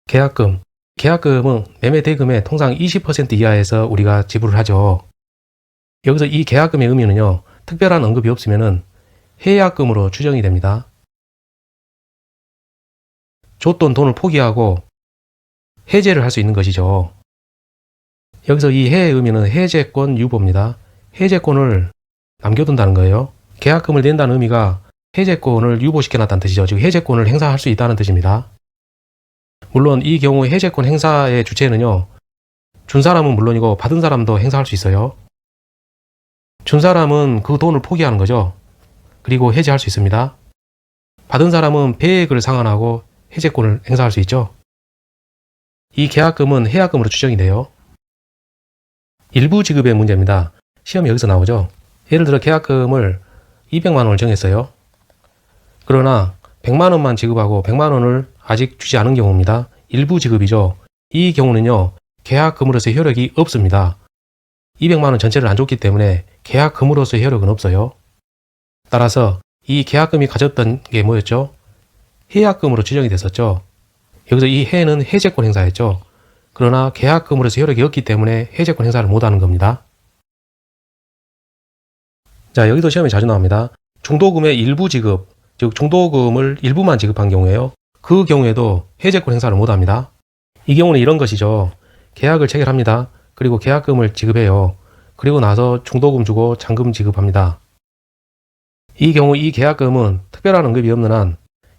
계약금. 계약금은 매매 대금의 통상 20% 이하에서 우리가 지불을 하죠. 여기서 이 계약금의 의미는요, 특별한 언급이 없으면은 해약금으로 추정이 됩니다. 줬던 돈을 포기하고 해제를 할 수 있는 것이죠. 여기서 이 해의 의미는 해제권 유보입니다. 해제권을 남겨둔다는 거예요. 계약금을 낸다는 의미가 해제권을 유보시켜놨다는 뜻이죠. 즉 해제권을 행사할 수 있다는 뜻입니다. 물론 이 경우 해제권 행사의 주체는요, 준 사람은 물론이고 받은 사람도 행사할 수 있어요. 준 사람은 그 돈을 포기하는 거죠. 그리고 해제할 수 있습니다. 받은 사람은 배액을 상환하고 해제권을 행사할 수 있죠. 이 계약금은 해약금으로 추정이 돼요. 일부 지급의 문제입니다. 시험이 여기서 나오죠. 예를 들어 계약금을 200만 원을 정했어요. 그러나 100만 원만 지급하고 100만 원을 아직 주지 않은 경우입니다. 일부 지급이죠. 이 경우는요, 계약금으로서의 효력이 없습니다. 200만 원 전체를 안 줬기 때문에 계약금으로서의 효력은 없어요. 따라서 이 계약금이 가졌던 게 뭐였죠? 해약금으로 추정이 됐었죠. 여기서 이 해는 해제권 행사였죠. 그러나 계약금으로서 효력이 없기 때문에 해제권 행사를 못하는 겁니다. 자, 여기도 시험에 자주 나옵니다. 중도금의 일부 지급, 즉 중도금을 일부만 지급한 경우에요. 그 경우에도 해제권 행사를 못합니다. 이 경우는 이런 것이죠. 계약을 체결합니다. 그리고 계약금을 지급해요. 그리고 나서 중도금 주고 잔금 지급합니다. 이 경우 이 계약금은 특별한 언급이 없는 한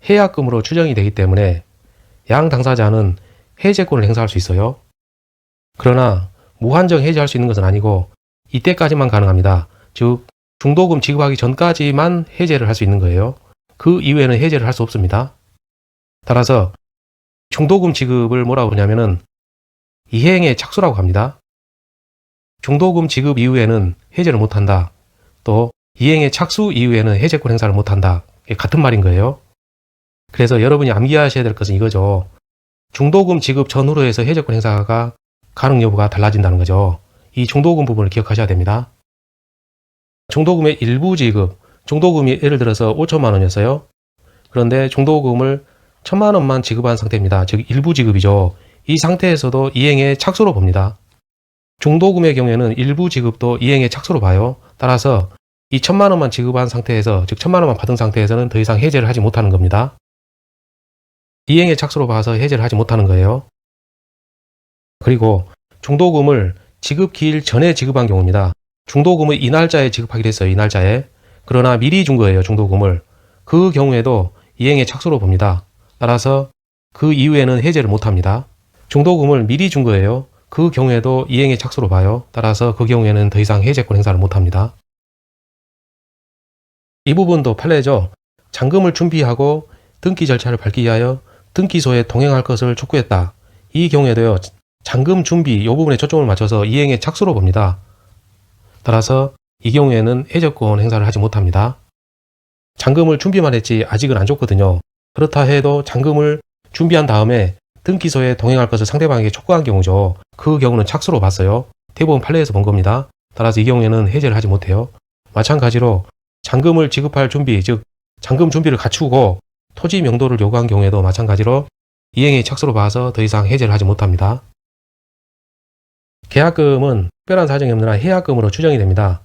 해약금으로 추정이 되기 때문에 양 당사자는 해제권을 행사할 수 있어요. 그러나 무한정 해제할 수 있는 것은 아니고 이때까지만 가능합니다. 즉 중도금 지급하기 전까지만 해제를 할 수 있는 거예요. 그 이후에는 해제를 할 수 없습니다. 따라서 중도금 지급을 뭐라고 그러냐면은 이행의 착수라고 합니다. 중도금 지급 이후에는 해제를 못한다. 또 이행의 착수 이후에는 해제권 행사를 못한다. 같은 말인 거예요. 그래서 여러분이 암기하셔야 될 것은 이거죠. 중도금 지급 전후로 해서 해제권 행사가 가능 여부가 달라진다는 거죠. 이 중도금 부분을 기억하셔야 됩니다. 중도금의 일부 지급, 중도금이 예를 들어서 5천만 원이었어요. 그런데 중도금을 1,000만 원만 지급한 상태입니다. 즉 일부 지급이죠. 이 상태에서도 이행의 착수로 봅니다. 중도금의 경우에는 일부 지급도 이행의 착수로 봐요. 따라서 이 1,000만 원만 지급한 상태에서, 즉 1,000만 원만 받은 상태에서는 더 이상 해제를 하지 못하는 겁니다. 이행의 착수로 봐서 해제를 하지 못하는 거예요. 그리고 중도금을 지급 기일 전에 지급한 경우입니다. 중도금을 이 날짜에 지급하기로 했어요. 이 날짜에. 그러나 미리 준 거예요. 중도금을. 그 경우에도 이행의 착수로 봅니다. 따라서 그 이후에는 해제를 못합니다. 중도금을 미리 준 거예요. 그 경우에도 이행의 착수로 봐요. 따라서 그 경우에는 더 이상 해제권 행사를 못합니다. 이 부분도 판례죠. 잔금을 준비하고 등기 절차를 밟기 위하여 등기소에 동행할 것을 촉구했다. 이 경우에도요, 잔금 준비 이 부분에 초점을 맞춰서 이행의 착수로 봅니다. 따라서 이 경우에는 해제권 행사를 하지 못합니다. 잔금을 준비만 했지 아직은 안 줬거든요. 그렇다 해도 잔금을 준비한 다음에 등기소에 동행할 것을 상대방에게 촉구한 경우죠. 그 경우는 착수로 봤어요. 대법원 판례에서 본 겁니다. 따라서 이 경우에는 해제를 하지 못해요. 마찬가지로 잔금을 지급할 준비, 즉 잔금 준비를 갖추고 토지 명도를 요구한 경우에도 마찬가지로 이행의 착수로 봐서 더 이상 해제를 하지 못합니다. 계약금은 특별한 사정이 없는 한 해약금으로 추정이 됩니다.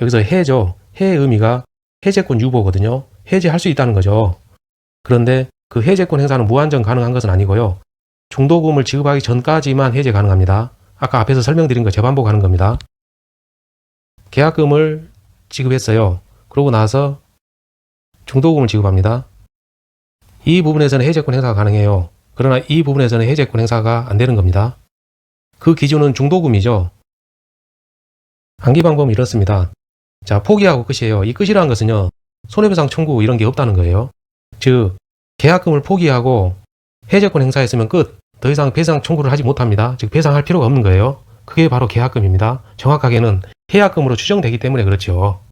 여기서 해죠. 해의 의미가 해제권 유보거든요. 해제할 수 있다는 거죠. 그런데 그 해제권 행사는 무한정 가능한 것은 아니고요. 중도금을 지급하기 전까지만 해제 가능합니다. 아까 앞에서 설명드린 거 재반복하는 겁니다. 계약금을 지급했어요. 그러고 나서 중도금을 지급합니다. 이 부분에서는 해제권 행사가 가능해요. 그러나 이 부분에서는 해제권 행사가 안 되는 겁니다. 그 기준은 중도금이죠. 암기 방법은 이렇습니다. 자, 포기하고 끝이에요. 이 끝이라는 것은요, 손해배상 청구 이런 게 없다는 거예요. 즉, 계약금을 포기하고 해제권 행사했으면 끝. 더 이상 배상 청구를 하지 못합니다. 즉, 배상할 필요가 없는 거예요. 그게 바로 계약금입니다. 정확하게는 해약금으로 추정되기 때문에 그렇죠.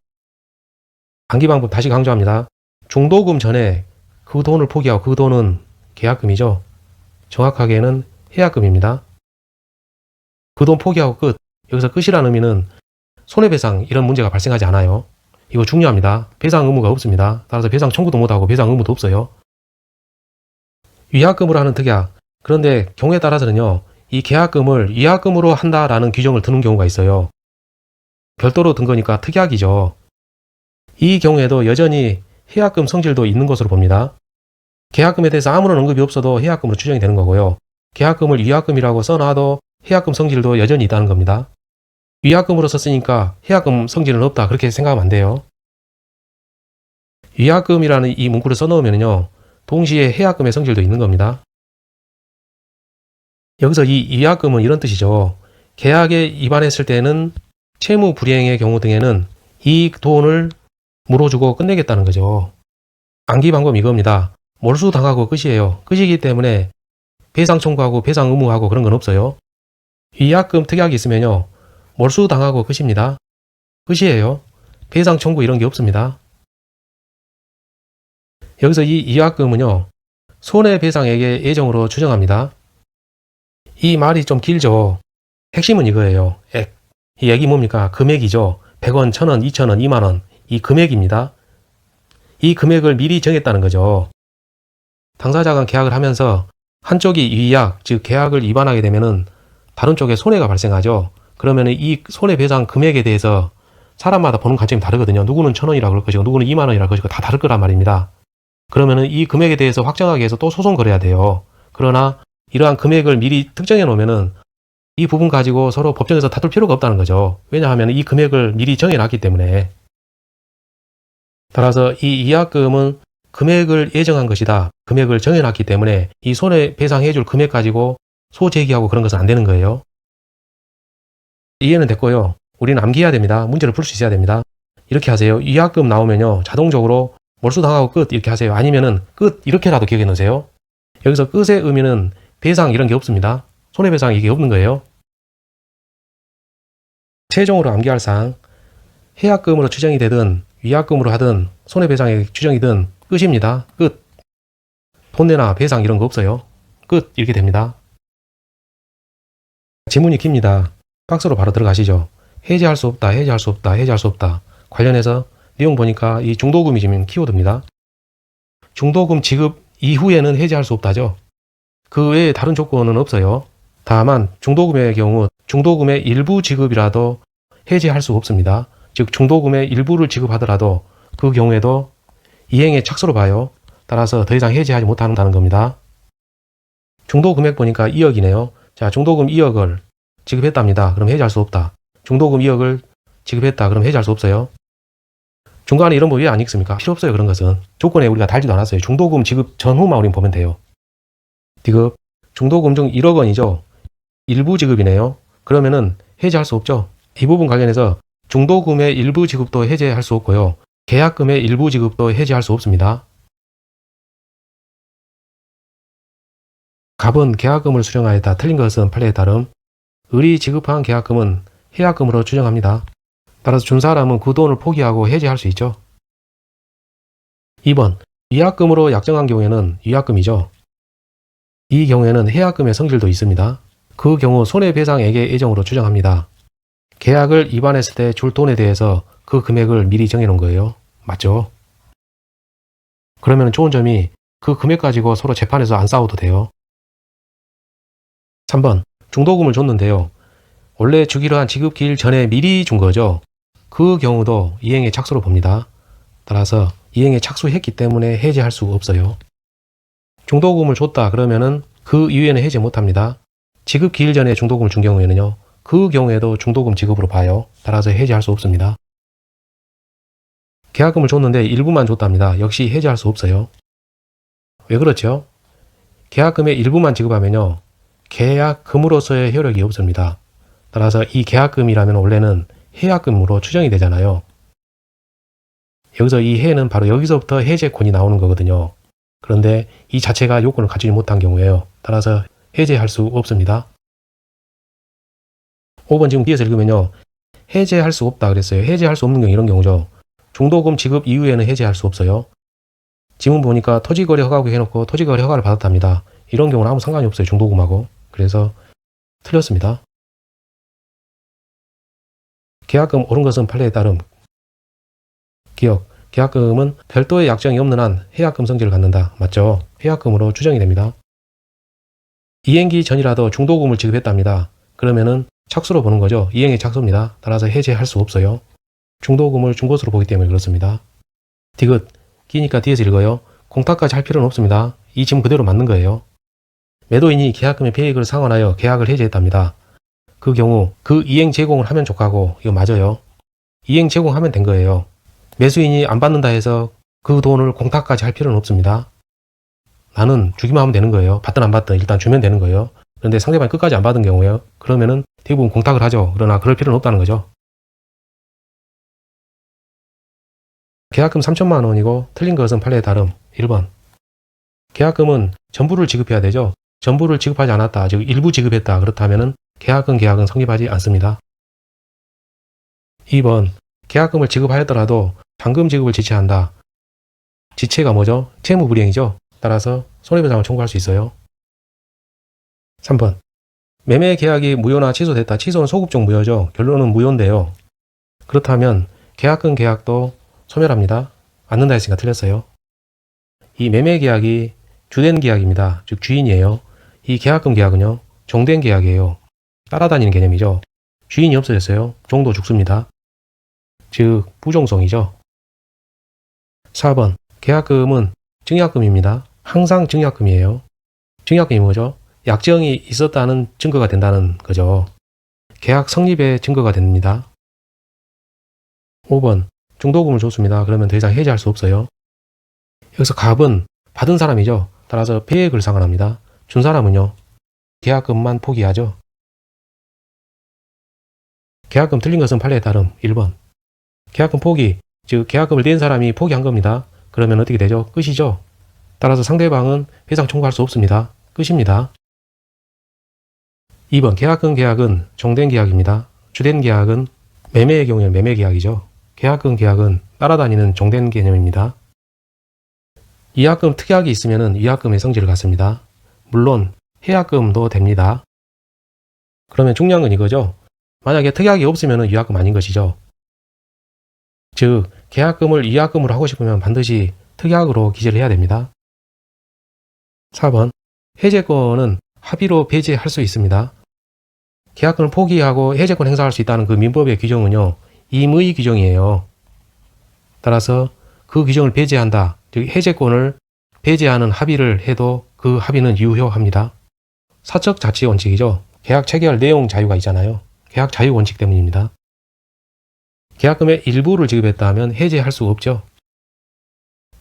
암기 방법 다시 강조합니다. 중도금 전에 그 돈을 포기하고 그 돈은 계약금이죠. 정확하게는 해약금입니다. 그 돈 포기하고 끝. 여기서 끝이라는 의미는 손해배상 이런 문제가 발생하지 않아요. 이거 중요합니다. 배상 의무가 없습니다. 따라서 배상 청구도 못하고 배상 의무도 없어요. 위약금으로 하는 특약, 그런데 경우에 따라서는요, 이 계약금을 위약금으로 한다라는 규정을 두는 경우가 있어요. 별도로 든 거니까 특약이죠. 이 경우에도 여전히 해약금 성질도 있는 것으로 봅니다. 계약금에 대해서 아무런 언급이 없어도 해약금으로 추정이 되는 거고요. 계약금을 위약금이라고 써놔도 해약금 성질도 여전히 있다는 겁니다. 위약금으로 썼으니까 해약금 성질은 없다, 그렇게 생각하면 안 돼요. 위약금이라는 이 문구를 써놓으면요, 동시에 해약금의 성질도 있는 겁니다. 여기서 이 위약금은 이런 뜻이죠. 계약에 위반했을 때는 채무 불이행의 경우 등에는 이 돈을 물어주고 끝내겠다는 거죠. 암기 방법 이겁니다. 몰수당하고 끝이에요. 끝이기 때문에 배상 청구하고 배상 의무하고 그런 건 없어요. 위약금 특약이 있으면요, 몰수당하고 끝입니다. 끝이에요. 배상 청구 이런 게 없습니다. 여기서 이 위약금은요, 손해배상액의 예정으로 추정합니다. 이 말이 좀 길죠. 핵심은 이거예요. 액. 이 액이 뭡니까? 금액이죠. 100원, 1000원, 2000원, 2만원. 이 금액입니다. 이 금액을 미리 정했다는 거죠. 당사자 간 계약을 하면서 한쪽이 위약, 즉 계약을 위반하게 되면은 다른 쪽에 손해가 발생하죠. 그러면 이 손해배상 금액에 대해서 사람마다 보는 관점이 다르거든요. 누구는 1000원이라 그럴 것이고 누구는 2만원이라 그럴 것이고 다 다를 거란 말입니다. 그러면은 이 금액에 대해서 확정하기 위해서 또 소송 걸어야 돼요. 그러나 이러한 금액을 미리 특정해 놓으면은 이 부분 가지고 서로 법정에서 다툴 필요가 없다는 거죠. 왜냐하면 이 금액을 미리 정해놨기 때문에. 따라서 이 위약금은 금액을 예정한 것이다. 금액을 정해놨기 때문에 이 손해배상해줄 금액 가지고 소제기하고 그런 것은 안 되는 거예요. 이해는 됐고요. 우리는 암기해야 됩니다. 문제를 풀 수 있어야 됩니다. 이렇게 하세요. 위약금 나오면요, 자동적으로 몰수당하고 끝 이렇게 하세요. 아니면은 끝 이렇게라도 기억해 놓으세요. 여기서 끝의 의미는 배상 이런 게 없습니다. 손해배상 이게 없는 거예요. 최종으로 암기할 사항, 해약금으로 추정이 되든 위약금으로 하든 손해배상액 추정이든 끝입니다. 끝. 돈 내나 배상 이런 거 없어요. 끝 이렇게 됩니다. 지문이 깁니다. 박스로 바로 들어가시죠. 해지할 수 없다, 해지할 수 없다, 해지할 수 없다. 관련해서 내용 보니까 이 중도금이 지금 키워드입니다. 중도금 지급 이후에는 해지할 수 없다죠. 그 외에 다른 조건은 없어요. 다만 중도금의 경우 중도금의 일부 지급이라도 해지할 수 없습니다. 즉 중도금의 일부를 지급하더라도 그 경우에도 이행의 착수로 봐요. 따라서 더 이상 해지하지 못한다는 겁니다. 중도금액 보니까 2억이네요. 자, 중도금 2억을 지급했답니다. 그럼 해지할 수 없다. 중도금 2억을 지급했다. 그럼 해지할 수 없어요. 중간에 이런 거 왜 안 읽습니까? 필요 없어요. 그런 것은. 조건에 우리가 달지도 않았어요. 중도금 지급 전후만 우리는 보면 돼요. 지급 중도금 중 1억 원이죠. 일부 지급이네요. 그러면은 해지할 수 없죠. 이 부분 관련해서 중도금의 일부 지급도 해지할 수 없고요. 계약금의 일부 지급도 해지할 수 없습니다. 갑은 계약금을 수령하였다. 틀린 것은 판례에 따름 을이 지급한 계약금은 해약금으로 추정합니다. 따라서 준 사람은 그 돈을 포기하고 해지할 수 있죠. 2번 위약금으로 약정한 경우에는 위약금이죠. 이 경우에는 해약금의 성질도 있습니다. 그 경우 손해배상액의 예정으로 추정합니다. 계약을 위반했을 때 줄 돈에 대해서 그 금액을 미리 정해놓은 거예요. 맞죠? 그러면 좋은 점이 그 금액 가지고 서로 재판에서 안 싸워도 돼요. 3번 중도금을 줬는데요. 원래 주기로 한 지급기일 전에 미리 준 거죠. 그 경우도 이행의 착수로 봅니다. 따라서 이행에 착수했기 때문에 해지할 수 없어요. 중도금을 줬다 그러면은 그 이후에는 해지 못합니다. 지급 기일 전에 중도금을 준 경우에는요. 그 경우에도 중도금 지급으로 봐요. 따라서 해지할 수 없습니다. 계약금을 줬는데 일부만 줬답니다. 역시 해지할 수 없어요. 왜 그렇죠? 계약금의 일부만 지급하면요. 계약금으로서의 효력이 없습니다. 따라서 이 계약금이라면 원래는 해약금으로 추정이 되잖아요. 여기서 이 해는 바로 여기서부터 해제권이 나오는 거거든요. 그런데 이 자체가 요건을 갖추지 못한 경우에요. 따라서 해제할 수 없습니다. 5번 지금 뒤에서 읽으면요. 해제할 수 없다 그랬어요. 해제할 수 없는 경우 이런 경우죠. 중도금 지급 이후에는 해제할 수 없어요. 지문 보니까 토지거래 허가구 해놓고 토지거래 허가를 받았답니다. 이런 경우는 아무 상관이 없어요. 중도금하고. 그래서 틀렸습니다. 계약금 옳은 것은 판례에 따름 기억, 계약금은 별도의 약정이 없는 한 해약금 성질을 갖는다. 맞죠? 해약금으로 추정이 됩니다. 이행기 전이라도 중도금을 지급했답니다. 그러면은 착수로 보는 거죠. 이행의 착수입니다. 따라서 해제할 수 없어요. 중도금을 중것으로 보기 때문에 그렇습니다. 디귿, 기니까 뒤에서 읽어요. 공탁까지 할 필요는 없습니다. 이 지문 그대로 맞는 거예요. 매도인이 계약금의 배액을 상환하여 계약을 해제했답니다. 그 경우 그 이행 제공을 하면 족하고 이거 맞아요. 이행 제공하면 된 거예요. 매수인이 안 받는다 해서 그 돈을 공탁까지 할 필요는 없습니다. 나는 주기만 하면 되는 거예요. 받든 안 받든 일단 주면 되는 거예요. 그런데 상대방이 끝까지 안 받은 경우에요. 그러면은 대부분 공탁을 하죠. 그러나 그럴 필요는 없다는 거죠. 계약금 3천만 원이고 틀린 것은 판례의 다름. 1번. 계약금은 전부를 지급해야 되죠. 전부를 지급하지 않았다. 즉 일부 지급했다. 그렇다면은 계약은 성립하지 않습니다. 2번. 계약금을 지급하였더라도 잔금 지급을 지체한다. 지체가 뭐죠? 채무불이행이죠. 따라서 손해배상을 청구할 수 있어요. 3번. 매매 계약이 무효나 취소됐다. 취소는 소급적 무효죠. 결론은 무효인데요. 그렇다면 계약금 계약도 소멸합니다. 않는다 했으니까 틀렸어요. 이 매매 계약이 주된 계약입니다. 즉 주인이에요. 이 계약금 계약은요. 종된 계약이에요. 따라다니는 개념이죠. 주인이 없어졌어요. 종도 죽습니다. 즉 부종성이죠. 4번. 계약금은 증약금입니다. 항상 증약금이에요. 증약금이 뭐죠? 약정이 있었다는 증거가 된다는 거죠. 계약 성립의 증거가 됩니다. 5번. 중도금을 줬습니다. 그러면 더 이상 해지할 수 없어요. 여기서 갑은 받은 사람이죠. 따라서 배액을 상환합니다. 준 사람은요. 계약금만 포기하죠. 계약금 틀린 것은 판례에 따름. 1번. 계약금 포기, 즉 계약금을 낸 사람이 포기한 겁니다. 그러면 어떻게 되죠? 끝이죠. 따라서 상대방은 배상 청구할 수 없습니다. 끝입니다. 2번. 계약금 계약은 종된 계약입니다. 주된 계약은 매매의 경우에 매매 계약이죠. 계약금 계약은 따라다니는 종된 개념입니다. 위약금 특약이 있으면 위약금의 성질을 갖습니다. 물론 해약금도 됩니다. 그러면 중요한 건 이거죠. 만약에 특약이 없으면 위약금 아닌 것이죠. 즉 계약금을 위약금으로 하고 싶으면 반드시 특약으로 기재를 해야 됩니다. 4번. 해제권은 합의로 배제할 수 있습니다. 계약금을 포기하고 해제권 행사할 수 있다는 그 민법의 규정은요. 임의 규정이에요. 따라서 그 규정을 배제한다. 즉 해제권을 배제하는 합의를 해도 그 합의는 유효합니다. 사적 자치 원칙이죠. 계약 체결 내용 자유가 있잖아요. 계약 자유 원칙 때문입니다. 계약금의 일부를 지급했다 하면 해제할 수 없죠.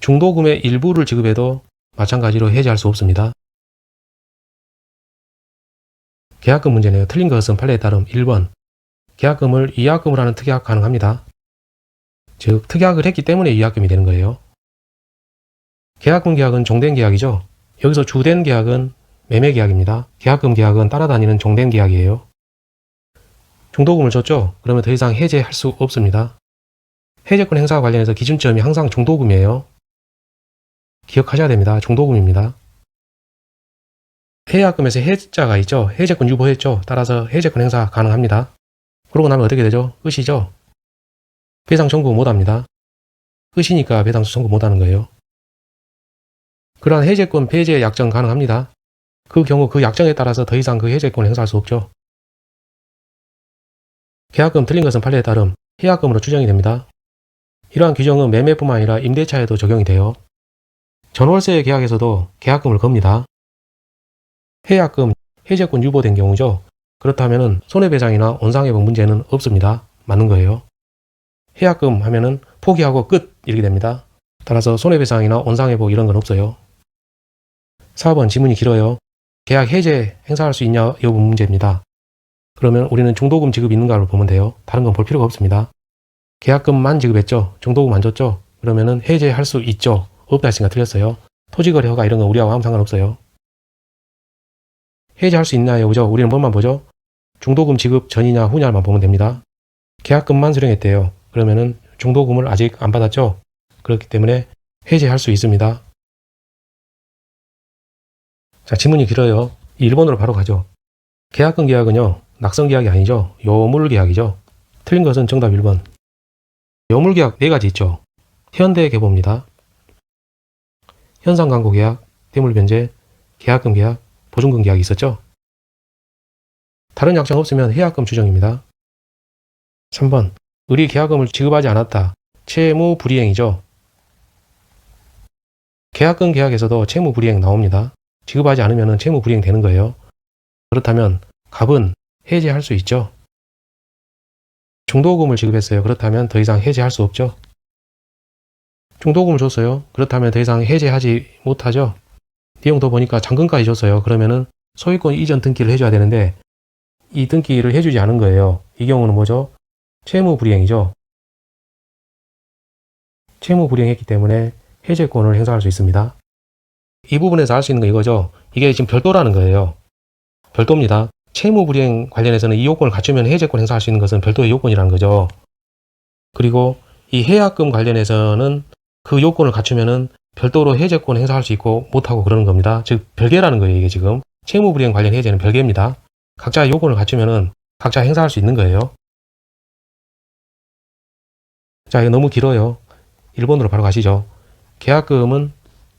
중도금의 일부를 지급해도 마찬가지로 해제할 수 없습니다. 계약금 문제네요. 틀린 것은 판례에 따름 1번. 계약금을 위약금으로 하는 특약 가능합니다. 즉 특약을 했기 때문에 위약금이 되는 거예요. 계약금 계약은 종된 계약이죠. 여기서 주된 계약은 매매 계약입니다. 계약금 계약은 따라다니는 종된 계약이에요. 중도금을 줬죠. 그러면 더 이상 해제할 수 없습니다. 해제권 행사와 관련해서 기준점이 항상 중도금이에요. 기억하셔야 됩니다. 중도금입니다. 해약금에서 해자가 있죠. 해제권 유보했죠. 따라서 해제권 행사 가능합니다. 그러고 나면 어떻게 되죠? 끝이죠. 배상 청구 못합니다. 끝이니까 배상 청구 못하는 거예요. 그러한 해제권 배제 약정 가능합니다. 그 경우 그 약정에 따라서 더 이상 그 해제권을 행사할 수 없죠. 계약금 틀린 것은 판례에 따름 해약금으로 추정이 됩니다. 이러한 규정은 매매뿐만 아니라 임대차에도 적용이 돼요. 전월세 계약에서도 계약금을 겁니다. 해약금, 해제권 유보된 경우죠. 그렇다면 손해배상이나 원상회복 문제는 없습니다. 맞는 거예요. 해약금 하면은 포기하고 끝 이렇게 됩니다. 따라서 손해배상이나 원상회복 이런 건 없어요. 4번 지문이 길어요. 계약 해제 행사할 수 있냐 여부 문제입니다. 그러면 우리는 중도금 지급 있는가를 보면 돼요. 다른 건 볼 필요가 없습니다. 계약금만 지급했죠. 중도금 안 줬죠. 그러면은 해제할 수 있죠. 없다 했으니까 틀렸어요. 토지거래 허가 이런 건 우리하고 아무 상관없어요. 해제할 수 있냐 여부죠. 우리는 뭐만 보죠. 중도금 지급 전이냐 후냐만 보면 됩니다. 계약금만 수령했대요. 그러면은 중도금을 아직 안 받았죠. 그렇기 때문에 해제할 수 있습니다. 자, 지문이 길어요. 1번으로 바로 가죠. 계약금 계약은요. 낙선 계약이 아니죠. 요물 계약이죠. 틀린 것은 정답 1번. 요물 계약 4가지 있죠. 현대 계보입니다. 현상 광고 계약, 대물 변제, 계약금 계약, 보증금 계약이 있었죠. 다른 약정 없으면 해약금 추정입니다. 3번 의리 계약금을 지급하지 않았다. 채무 불이행이죠. 계약금 계약에서도 채무 불이행 나옵니다. 지급하지 않으면 채무 불이행 되는 거예요. 그렇다면 갑은 해제할 수 있죠. 중도금을 지급했어요. 그렇다면 더 이상 해제할 수 없죠. 중도금을 줬어요. 그렇다면 더 이상 해제하지 못하죠. 내용 더 보니까 잔금까지 줬어요. 그러면은 소유권 이전 등기를 해줘야 되는데 이 등기를 해주지 않은 거예요. 이 경우는 뭐죠? 채무 불이행이죠. 채무 불이행했기 때문에 해제권을 행사할 수 있습니다. 이 부분에서 알 수 있는 거 이거죠. 이게 지금 별도라는 거예요. 별도입니다. 채무 불이행 관련해서는 이 요건을 갖추면 해제권 행사할 수 있는 것은 별도의 요건이라는 거죠. 그리고 이 해약금 관련해서는 그 요건을 갖추면은 별도로 해제권 행사할 수 있고 못하고 그러는 겁니다. 즉 별개라는 거예요. 이게 지금 채무 불이행 관련 해제는 별개입니다. 각자 요건을 갖추면은 각자 행사할 수 있는 거예요. 자, 이거 너무 길어요. 1번으로 바로 가시죠. 계약금은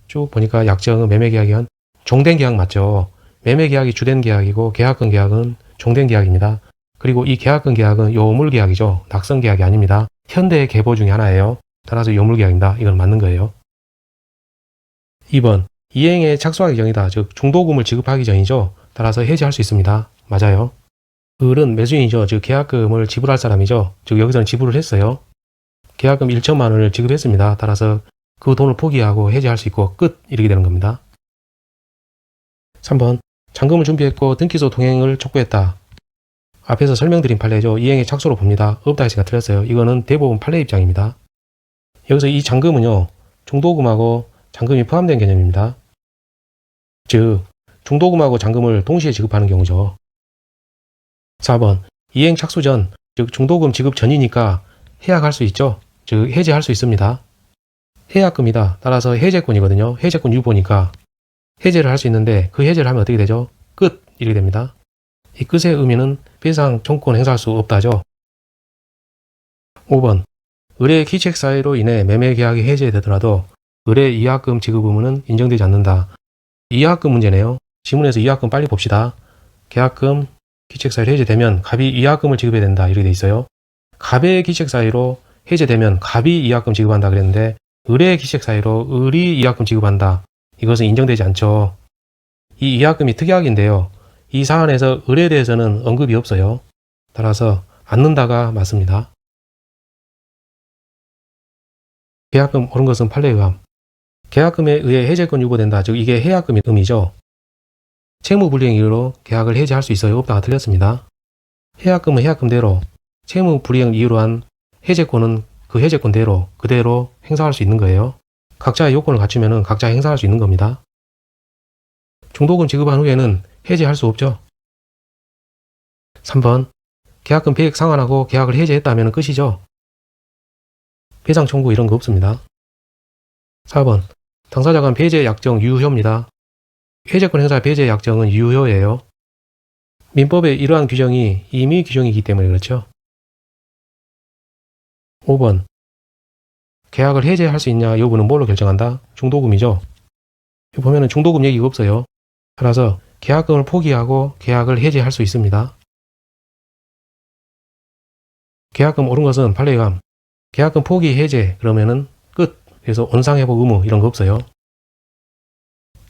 쭉 보니까 약정은 매매계약이한 종된 계약 맞죠? 매매계약이 주된 계약이고 계약금 계약은 종된 계약입니다. 그리고 이 계약금 계약은 요물계약이죠. 낙선계약이 아닙니다. 현대의 계보 중에 하나예요. 따라서 요물계약입니다. 이건 맞는 거예요. 2번 이행에 착수하기 전이다. 즉 중도금을 지급하기 전이죠. 따라서 해지할 수 있습니다. 맞아요. 을은 매수인이죠. 즉 계약금을 지불할 사람이죠. 즉 여기서는 지불을 했어요. 계약금 1천만 원을 지급했습니다. 따라서 그 돈을 포기하고 해지할 수 있고 끝 이렇게 되는 겁니다. 3번 잔금을 준비했고 등기소 동행을 촉구했다. 앞에서 설명드린 판례죠. 이행의 착수로 봅니다. 없다 했으니까 틀렸어요. 이거는 대부분 판례 입장입니다. 여기서 이 잔금은요. 중도금하고 잔금이 포함된 개념입니다. 즉 중도금하고 잔금을 동시에 지급하는 경우죠. 4번 이행 착수 전, 즉 중도금 지급 전이니까 해약할 수 있죠. 즉 해제할 수 있습니다. 해약금이다. 따라서 해제권이거든요. 해제권 유보니까 해제를 할 수 있는데 그 해제를 하면 어떻게 되죠? 끝! 이렇게 됩니다. 이 끝의 의미는 배상 청구권 행사할 수 없다죠. 5번 의뢰 기책 사유로 인해 매매 계약이 해제되더라도 의뢰 이약금 지급 의무는 인정되지 않는다. 이약금 문제네요. 지문에서 이약금 빨리 봅시다. 계약금 기책 사유로 해제되면 갑이 이약금을 지급해야 된다. 이렇게 돼 있어요. 갑의 기책 사유로 해제되면 갑이 이약금 지급한다 그랬는데 을의 기책 사유로 을이 이약금 지급한다. 이것은 인정되지 않죠. 이 이약금이 특약인데요. 이 사안에서 을에 대해서는 언급이 없어요. 따라서 않는다가 맞습니다. 계약금 옳은 것은 판례에 의함. 계약금에 의해 해제권 유보된다. 즉 이게 해약금의 의미죠. 채무불이행 이유로 계약을 해제할 수 있어요. 없다가 틀렸습니다. 해약금은 해약금대로, 채무불이행 이유로 한 해제권은 그 해제권대로 그대로 행사할 수 있는 거예요. 각자의 요건을 갖추면 각자 행사할 수 있는 겁니다. 중도금 지급한 후에는 해제할 수 없죠. 3번 계약금 배액 상환하고 계약을 해제했다면 끝이죠. 배상 청구 이런 거 없습니다. 4번 당사자 간 배제 약정 유효입니다. 해제권 행사 배제 약정은 유효예요. 민법에 이러한 규정이 임의 규정이기 때문에 그렇죠. 5번 계약을 해제할 수 있냐 여부는 뭘로 결정한다? 중도금이죠. 여기 보면은 중도금 얘기가 없어요. 따라서 계약금을 포기하고 계약을 해제할 수 있습니다. 계약금 옳은 것은 판례에 의함. 계약금 포기 해제 그러면은 끝. 그래서 원상회복 의무 이런 거 없어요.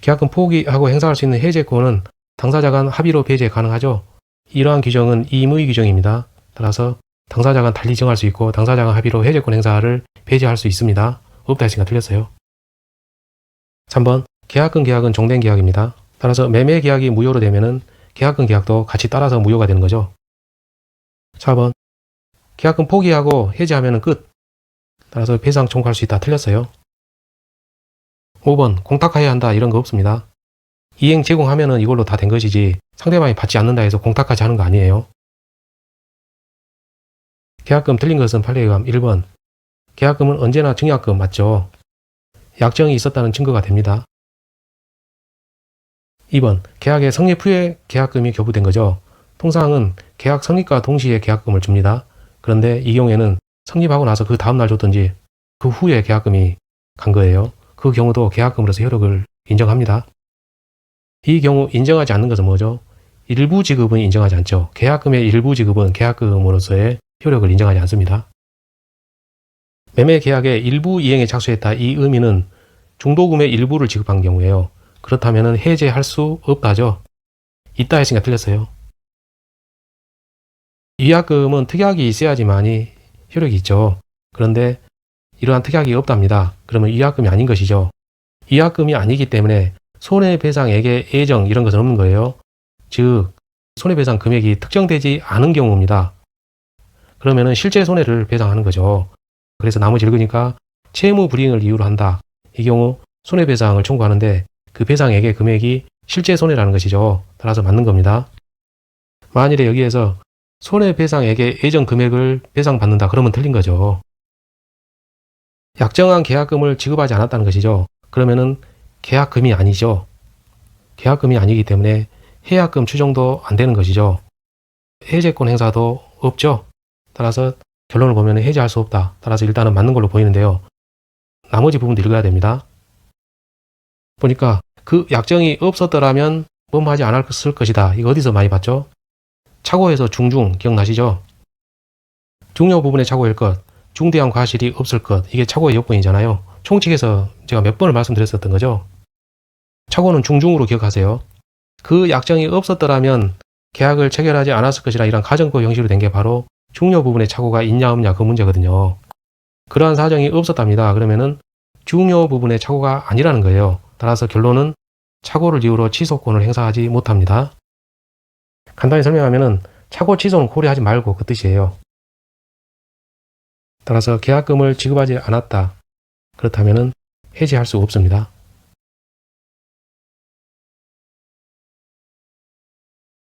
계약금 포기하고 행사할 수 있는 해제권은 당사자 간 합의로 배제 가능하죠. 이러한 규정은 임의 규정입니다. 따라서 당사자 간 달리 정할 수 있고 당사자 간 합의로 해제권 행사를 배제할 수 있습니다. 없다 했으니까 틀렸어요. 3번 계약금 계약은 종된 계약입니다. 따라서 매매 계약이 무효로 되면은 계약금 계약도 같이 따라서 무효가 되는 거죠. 4번 계약금 포기하고 해제하면 끝. 따라서 배상 청구할 수 있다. 틀렸어요. 5번 공탁해야 한다. 이런 거 없습니다. 이행 제공하면 이걸로 다 된 것이지 상대방이 받지 않는다 해서 공탁까지 하는 거 아니에요. 계약금 틀린 것은 판례에 의함. 1번 계약금은 언제나 증약금 맞죠. 약정이 있었다는 증거가 됩니다. 2번 계약의 성립 후에 계약금이 교부된 거죠. 통상은 계약 성립과 동시에 계약금을 줍니다. 그런데 이 경우에는 성립하고 나서 그 다음날 줬든지 그 후에 계약금이 간 거예요. 그 경우도 계약금으로서 효력을 인정합니다. 이 경우 인정하지 않는 것은 뭐죠? 일부 지급은 인정하지 않죠. 계약금의 일부 지급은 계약금으로서의 효력을 인정하지 않습니다. 매매 계약의 일부 이행에 착수했다. 이 의미는 중도금의 일부를 지급한 경우에요. 그렇다면 해제할 수 없다죠. 있다 했으니까 틀렸어요. 위약금은 특약이 있어야지만이 효력이 있죠. 그런데 이러한 특약이 없답니다. 그러면 위약금이 아닌 것이죠. 위약금이 아니기 때문에 손해배상액의 예정 이런 것은 없는 거예요. 즉 손해배상 금액이 특정되지 않은 경우입니다. 그러면 실제 손해를 배상하는 거죠. 그래서 나머지 읽으니까 채무 불이행을 이유로 한다. 이 경우 손해배상을 청구하는데 그 배상액의 금액이 실제 손해라는 것이죠. 따라서 맞는 겁니다. 만일에 여기에서 손해배상액의 예정 금액을 배상받는다. 그러면 틀린 거죠. 약정한 계약금을 지급하지 않았다는 것이죠. 그러면은 계약금이 아니죠. 계약금이 아니기 때문에 해약금 추정도 안 되는 것이죠. 해제권 행사도 없죠. 따라서 결론을 보면 해제할 수 없다. 따라서 일단은 맞는 걸로 보이는데요. 나머지 부분도 읽어야 됩니다. 보니까 그 약정이 없었더라면 범하지 않았을 것이다. 이거 어디서 많이 봤죠? 착오에서 중중 기억나시죠? 중요 부분의 착오일 것, 중대한 과실이 없을 것, 이게 착오의 요건이잖아요. 총칙에서 제가 몇 번을 말씀드렸었던 거죠. 착오는 중중으로 기억하세요. 그 약정이 없었더라면 계약을 체결하지 않았을 것이라 이런 가정법 형식으로 된 게 바로 중요 부분의 착오가 있냐 없냐 그 문제거든요. 그러한 사정이 없었답니다. 그러면은 중요 부분의 착오가 아니라는 거예요. 따라서 결론은 착오를 이유로 취소권을 행사하지 못합니다. 간단히 설명하면은 착오 취소는 고려하지 말고 그 뜻이에요. 따라서 계약금을 지급하지 않았다. 그렇다면은 해지할 수 없습니다.